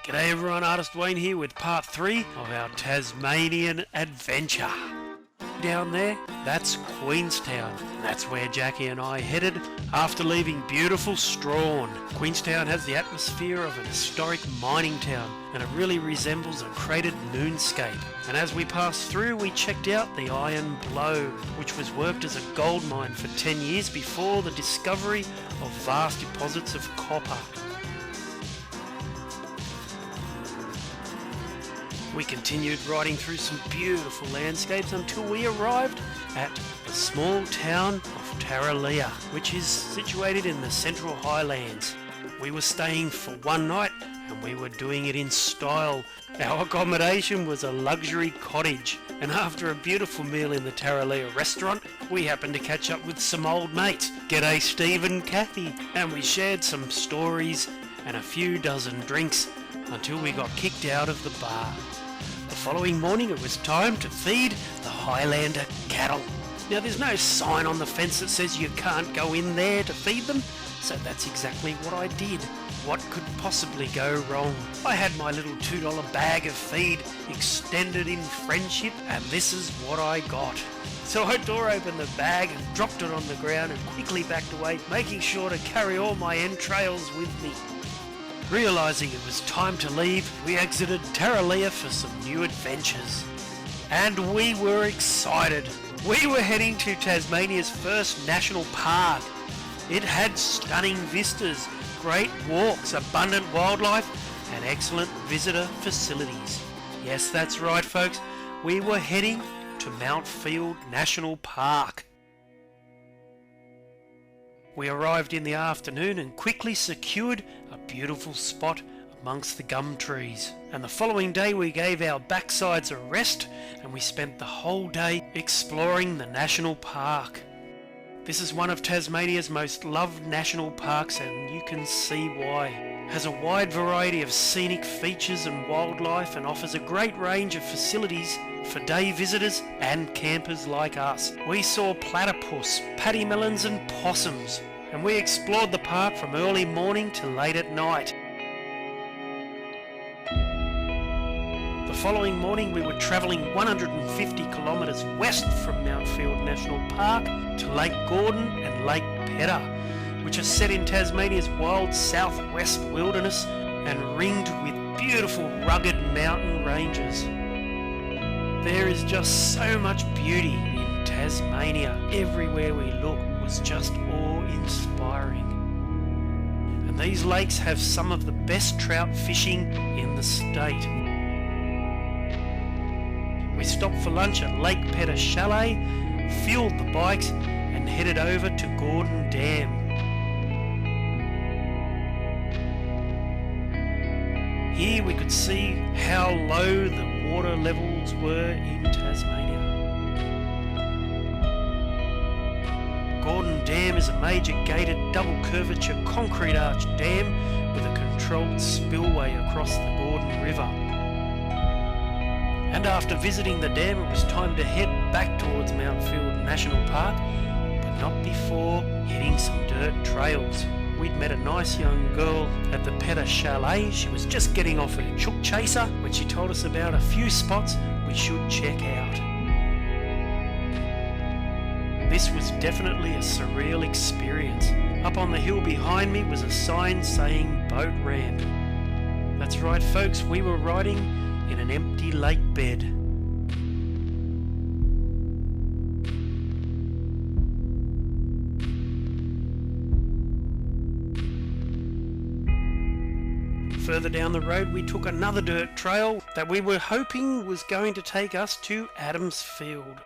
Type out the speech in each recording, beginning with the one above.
G'day everyone, Artist Wayne here with part 3 of our Tasmanian adventure. Down there, that's Queenstown. That's where Jacqui and I headed after leaving beautiful Strawn. Queenstown has the atmosphere of an historic mining town and it really resembles a cratered moonscape. And as we passed through, we checked out the Iron Blow, which was worked as a gold mine for 10 years before the discovery of vast deposits of copper. We continued riding through some beautiful landscapes until we arrived at the small town of Tarraleah, which is situated in the Central Highlands. We were staying for one night and we were doing it in style. Our accommodation was a luxury cottage, and after a beautiful meal in the Tarraleah restaurant, we happened to catch up with some old mates. G'day Steve and Kathy, and we shared some stories and a few dozen drinks until we got kicked out of the bar. The following morning it was time to feed the Highlander cattle. Now there's no sign on the fence that says you can't go in there to feed them, so that's exactly what I did. What could possibly go wrong? I had my little $2 bag of feed extended in friendship, and this is what I got. So I tore open the bag and dropped it on the ground and quickly backed away, making sure to carry all my entrails with me. Realising it was time to leave, we exited Tarraleah for some new adventures. And we were excited. We were heading to Tasmania's first national park. It had stunning vistas, great walks, abundant wildlife, and excellent visitor facilities. Yes, that's right folks, we were heading to Mount Field National Park. We arrived in the afternoon and quickly secured a beautiful spot amongst the gum trees. And the following day we gave our backsides a rest and we spent the whole day exploring the national park. This is one of Tasmania's most loved national parks, and you can see why. It has a wide variety of scenic features and wildlife and offers a great range of facilities for day visitors and campers like us. We saw platypus, paddymellons and possums, and we explored the park from early morning to late at night. The following morning we were travelling 150 kilometres west from Mount Field National Park to Lake Gordon and Lake Pedder, which are set in Tasmania's wild southwest wilderness and ringed with beautiful rugged mountain ranges. There is just so much beauty in Tasmania. Everywhere we look was just awe-inspiring. And these lakes have some of the best trout fishing in the state. We stopped for lunch at Lake Pedder Chalet, fueled the bikes and headed over to Gordon Dam. Here we could see how low the water levels were in Tasmania. Gordon Dam is a major gated double curvature concrete arch dam with a controlled spillway across the Gordon River. And after visiting the dam it was time to head back towards Mount Field National Park, but not before hitting some dirt trails. We'd met a nice young girl at the Pedder Chalet. She was just getting off her chook chaser when she told us about a few spots we should check out. This was definitely a surreal experience. Up on the hill behind me was a sign saying boat ramp. That's right folks, we were riding in an empty lake bed. Further down the road we took another dirt trail that we were hoping was going to take us to Adamsfield.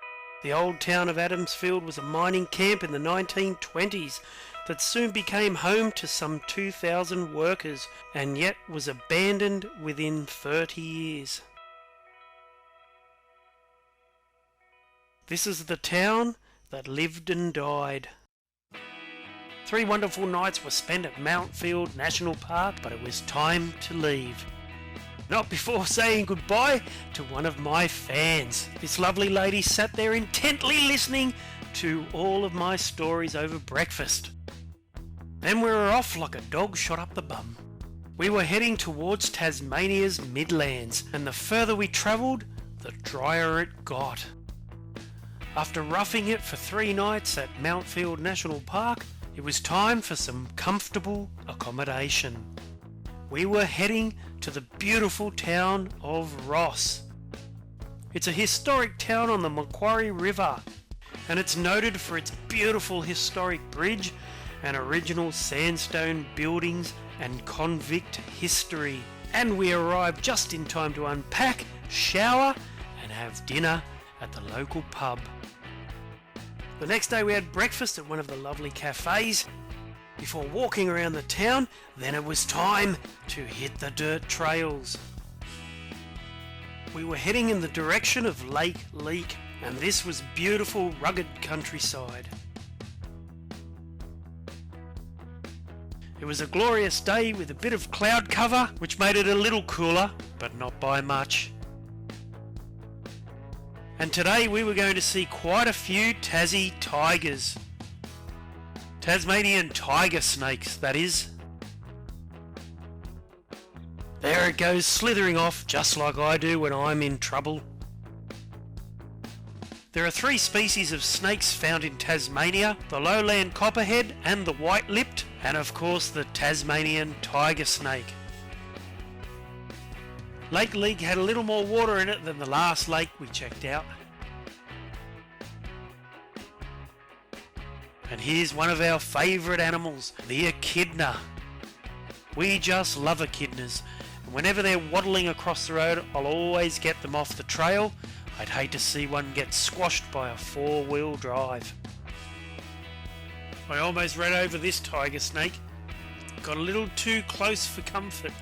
The old town of Adamsfield was a mining camp in the 1920s that soon became home to some 2,000 workers and yet was abandoned within 30 years. This is the town that lived and died. 3 wonderful nights were spent at Mount Field National Park, but it was time to leave. Not before saying goodbye to one of my fans. This lovely lady sat there intently listening to all of my stories over breakfast. Then we were off like a dog shot up the bum. We were heading towards Tasmania's Midlands, and the further we travelled, the drier it got. After roughing it for 3 nights at Mountfield National Park, it was time for some comfortable accommodation. We were heading to the beautiful town of Ross. It's a historic town on the Macquarie River, and it's noted for its beautiful historic bridge and original sandstone buildings and convict history. And we arrived just in time to unpack, shower and have dinner at the local pub. The next day we had breakfast at one of the lovely cafes before walking around the town. Then it was time to hit the dirt trails. We were heading in the direction of Lake Leak, and this was beautiful rugged countryside. It was a glorious day with a bit of cloud cover, which made it a little cooler, but not by much. And today we were going to see quite a few Tassie tigers. Tasmanian tiger snakes, that is. There it goes, slithering off just like I do when I'm in trouble. There are 3 species of snakes found in Tasmania: the lowland copperhead and the white-lipped, and of course the Tasmanian tiger snake. Lake Leak had a little more water in it than the last lake we checked out. And here's one of our favourite animals, the echidna. We just love echidnas, and whenever they're waddling across the road, I'll always get them off the trail. I'd hate to see one get squashed by a 4-wheel drive. I almost ran over this tiger snake. Got a little too close for comfort.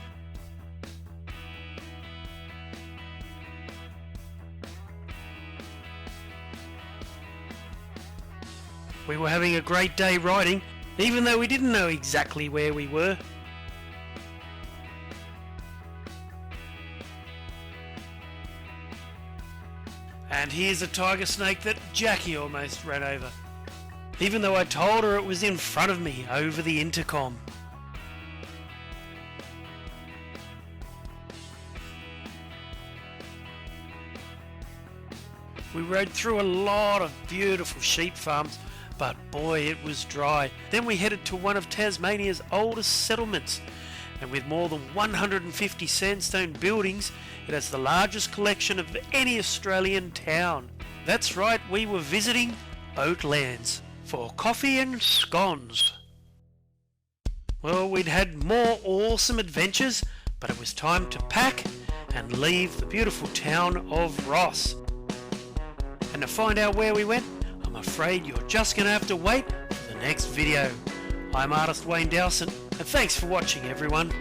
We were having a great day riding, even though we didn't know exactly where we were. And here's a tiger snake that Jacqui almost ran over, even though I told her it was in front of me over the intercom. We rode through a lot of beautiful sheep farms, but boy, it was dry. Then we headed to one of Tasmania's oldest settlements, and with more than 150 sandstone buildings, it has the largest collection of any Australian town. That's right, we were visiting Oatlands for coffee and scones. Well, we'd had more awesome adventures, but it was time to pack and leave the beautiful town of Ross. And to find out where we went, I'm afraid you're just going to have to wait for the next video. I'm artist Wayne Dowson, and thanks for watching everyone.